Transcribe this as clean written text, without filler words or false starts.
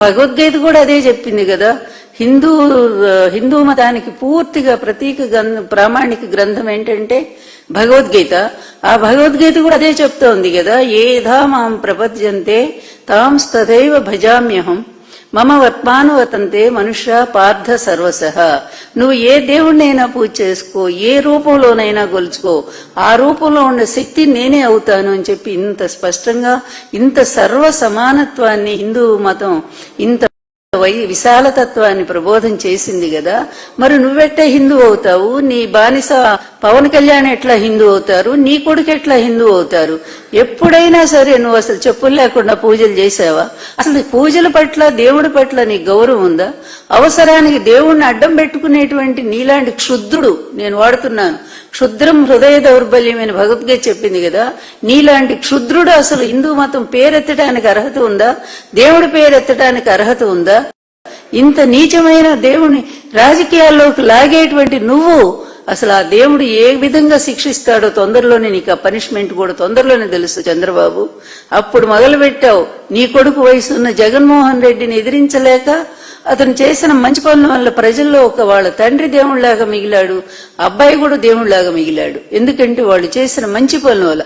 భగవద్గీత కూడా అదే చెప్పింది కదా. హిందూ మతానికి పూర్తిగా ప్రతీక ప్రామాణిక గ్రంథం ఏంటంటే భగవద్గీత. ఆ భగవద్గీత కూడా అదే చెప్తోంది కదా, ఏధా మాం ప్రపద్యంతే తాం తథైవ భజామ్యహం మమ వర్త్మానువతంతే మనుష్య పార్థ సర్వసః. నువ్వు ఏ దేవుణ్ణైనా పూజ చేసుకో, ఏ రూపంలోనైనా గొలుచుకో, ఆ రూపంలో ఉన్న శక్తి నేనే అవుతాను అని చెప్పి ఇంత స్పష్టంగా, ఇంత సర్వ సమానత్వాన్ని హిందూ మతం ఇంత విశాలతత్వాన్ని ప్రబోధం చేసింది కదా. మరి నువ్వెట్లా హిందూ అవుతావు? నీ బానిస పవన్ కళ్యాణ్ ఎట్లా హిందూ అవుతారు? నీ కొడుకు ఎట్లా హిందూ అవుతారు? ఎప్పుడైనా సరే నువ్వు అసలు చెప్పులు లేకుండా పూజలు చేసావా? అసలు పూజల పట్ల, దేవుడి పట్ల నీకు గౌరవం ఉందా? అవసరానికి దేవుణ్ణి అడ్డం పెట్టుకునేటువంటి నీలాంటి క్షుద్రుడు, నేను వాడుతున్నాను క్షుద్రం హృదయ దౌర్బల్యమైన భగవద్గీత చెప్పింది కదా, నీలాంటి క్షుద్రుడు అసలు హిందూ మతం పేరెత్తడానికి అర్హత ఉందా? దేవుడి పేరెత్తడానికి అర్హత ఉందా? ఇంత నీచమైన దేవుని రాజకీయాల్లోకి లాగేటువంటి నువ్వు అసలు ఆ దేవుడు ఏ విధంగా శిక్షిస్తాడో తొందరలోనే నీకు ఆ పనిష్మెంట్ కూడా తొందరలోనే తెలుసు చంద్రబాబు. అప్పుడు మొదలు పెట్టావు. నీ కొడుకు వయసున్న జగన్మోహన్ రెడ్డిని ఎదిరించలేక అతను చేసిన మంచి పనుల వల్ల ప్రజల్లో వాళ్ళ తండ్రి దేవుళ్లాగా మిగిలాడు, అబ్బాయి కూడా దేవుళ్లాగా మిగిలాడు. ఎందుకంటే వాళ్ళు చేసిన మంచి పనుల వల్ల.